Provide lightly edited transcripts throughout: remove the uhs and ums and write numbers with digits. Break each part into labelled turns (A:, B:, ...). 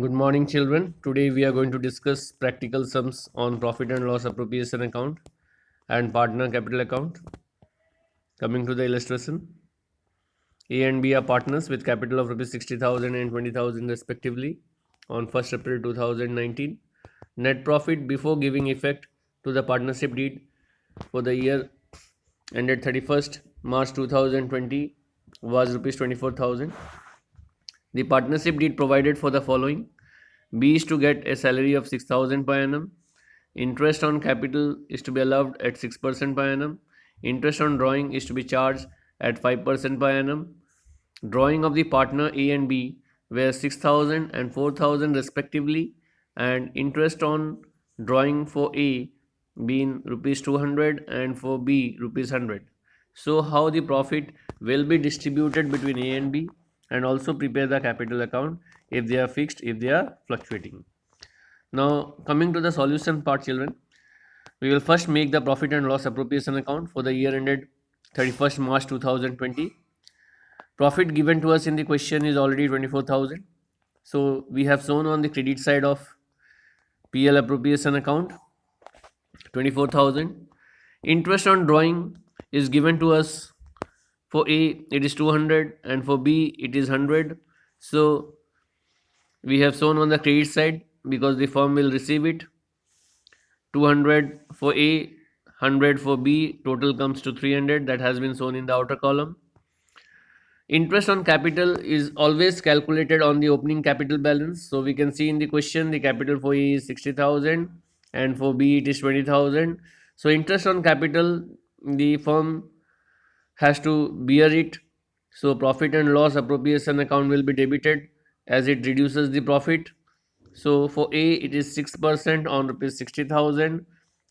A: Good morning, children. Today we are going to discuss practical sums on profit and loss appropriation account and partner capital account. Coming to the illustration, A and B are partners with capital of rupees 60,000 and 20,000 respectively on 1st April 2019. Net profit before giving effect to the partnership deed for the year ended 31st March 2020 was rupees 24,000. The partnership deed provided for the following. B is to get a salary of 6,000 per annum. Interest on capital is to be allowed at 6% per annum. Interest on drawing is to be charged at 5% per annum. Drawing of the partner A and B were 6,000 and 4,000 respectively, and interest on drawing for A being rupees 200 and for B rupees 100. So how the profit will be distributed between A and B, and also prepare the capital account if they are fixed, if they are fluctuating. Now coming to the solution part, children, we will first make the profit and loss appropriation account for the year ended 31st March 2020. Profit given to us in the question is already 24,000. So we have shown on the credit side of PL appropriation account 24,000. Interest on drawing is given to us. For A it is 200 and for B it is 100. So we have shown on the credit side because the firm will receive it. 200 for A, 100 for B, total comes to 300. That has been shown in the outer column. Interest on capital is always calculated on the opening capital balance. So we can see in the question the capital for A is 60,000 and for B it is 20,000. So interest on capital, the firm has to bear it. So profit and loss appropriation account will be debited as it reduces the profit. So for A it is 6% on rupees 60,000.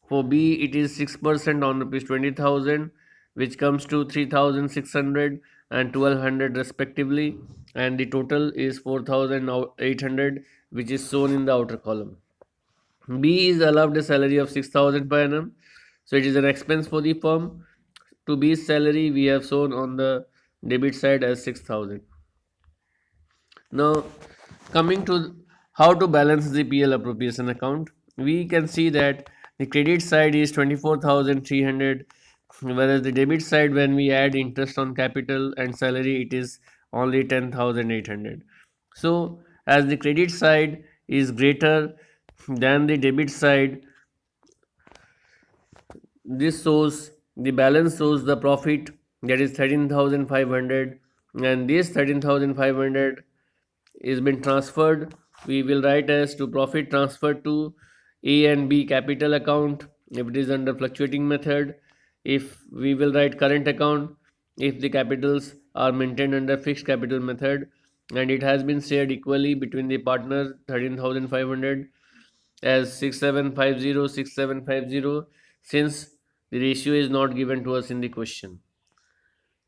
A: For B it is 6% on rupees 20,000, which comes to 3,600 and 1,200 respectively, and the total is 4,800, which is shown in the outer column. B is allowed a salary of 6,000 per annum, so it is an expense for the firm. To B's salary we have shown on the debit side as 6,000. Now coming to how to balance the PL appropriation account, we can see that the credit side is 24,300, whereas the debit side, when we add interest on capital and salary, it is only 10,800. So as the credit side is greater than the debit side, this shows the balance shows the profit, that is 13,500, and this 13,500 is been transferred. We will write as to profit transferred to A and B capital account if it is under fluctuating method. If we will write current account if the capitals are maintained under fixed capital method, and it has been shared equally between the partners 13,500 as 6750 6750, since the ratio is not given to us in the question.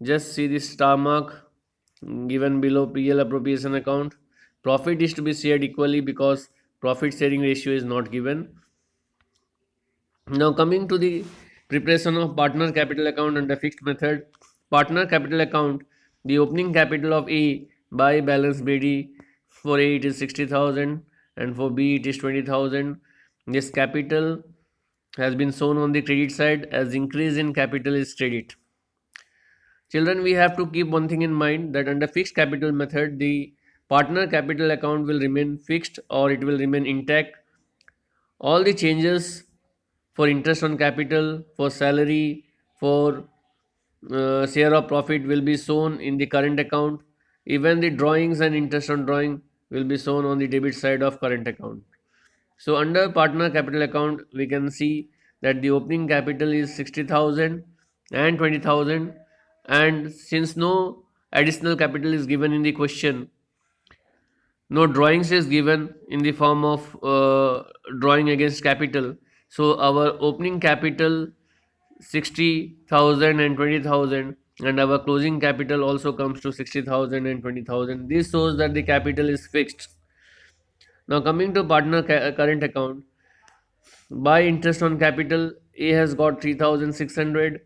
A: Just see the star mark given below PL appropriation account. Profit is to be shared equally because profit sharing ratio is not given. Now coming to the preparation of partner capital account under fixed method. Partner capital account, the opening capital of A by balance BD, for A it is 60,000 and for B it is 20,000. This capital has been shown on the credit side as increase in capital is credit. Children, we have to keep one thing in mind, that under fixed capital method, the partner capital account will remain fixed or it will remain intact. All the changes for interest on capital, for salary, for share of profit will be shown in the current account. Even the drawings and interest on drawing will be shown on the debit side of current account. So under partner capital account, we can see that the opening capital is 60,000 and 20,000, and since no additional capital is given in the question, no drawings is given in the form of drawing against capital, so our opening capital 60,000 and 20,000, and our closing capital also comes to 60,000 and 20,000. This shows that the capital is fixed. Now coming to partner current account, by interest on capital, A has got 3,600,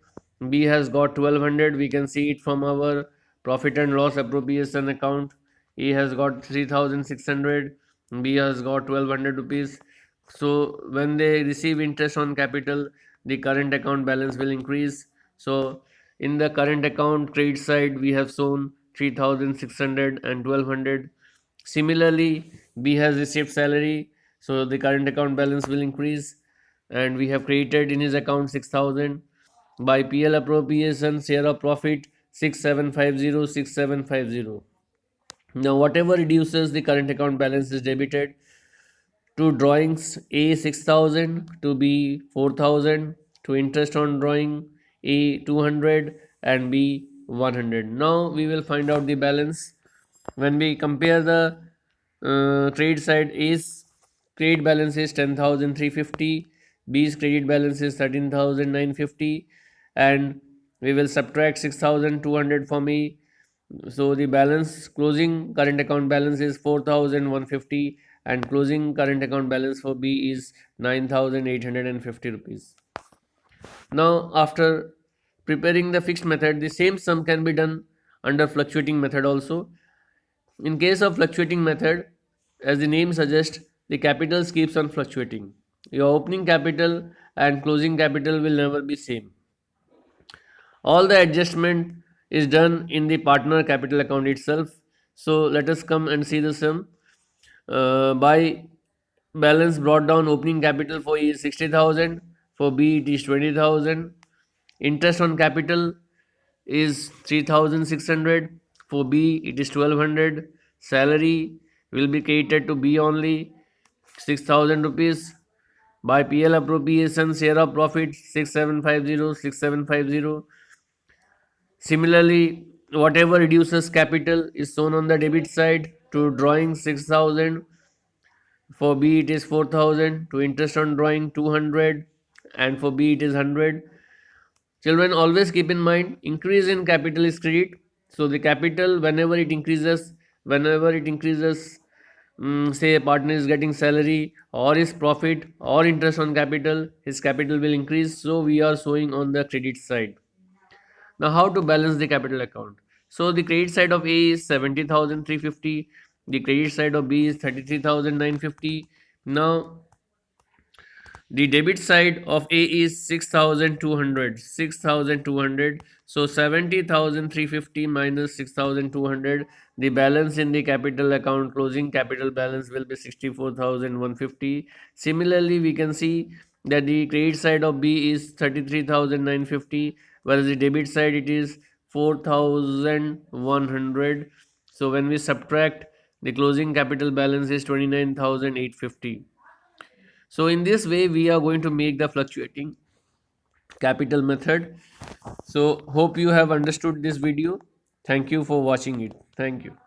A: B has got 1,200. We can see it from our profit and loss appropriation account. A has got 3,600, B has got 1200 rupees. So when they receive interest on capital, the current account balance will increase. So in the current account trade side, we have shown 3600 and 1200. Similarly, B has received salary, so the current account balance will increase, and we have created in his account 6000. By PL appropriation, share of profit 6750. Now, whatever reduces the current account balance is debited to drawings A 6000, to B 4000, to interest on drawing A 200 and B 100. Now, we will find out the balance. When we compare the trade side, A's credit balance is 10,350, B's credit balance is 13,950, and we will subtract 6,200 from A. So the balance closing current account balance is 4,150 and closing current account balance for B is 9,850 rupees. Now after preparing the fixed method, the same sum can be done under fluctuating method also. In case of fluctuating method, as the name suggests, the capital keeps on fluctuating. Your opening capital and closing capital will never be same. All the adjustment is done in the partner capital account itself. So let us come and see the sum. By balance brought down, opening capital for E is 60,000, for B it is 20,000. Interest on capital is 3,600, for B it is 1200. Salary will be credited to B only, 6,000 rupees. By PL appropriation, share of profit 6750. Similarly, whatever reduces capital is shown on the debit side to drawing 6000, for B it is 4000, to interest on drawing 200, and for B it is 100. Children, always keep in mind, increase in capital is credit. So the capital, whenever it increases, say a partner is getting salary or his profit or interest on capital, his capital will increase. So we are showing on the credit side. Now, how to balance the capital account? So the credit side of A is 70,350. The credit side of B is 33,950. Now, the debit side of A is 6,200. 6,200. So 70,350 minus 6,200. The balance in the capital account, closing capital balance, will be 64,150. Similarly, we can see that the credit side of B is 33,950, whereas the debit side it is 4,100. So when we subtract, the closing capital balance is 29,850. So in this way we are going to make the fluctuating capital method. So hope you have understood this video. Thank you for watching it. Thank you.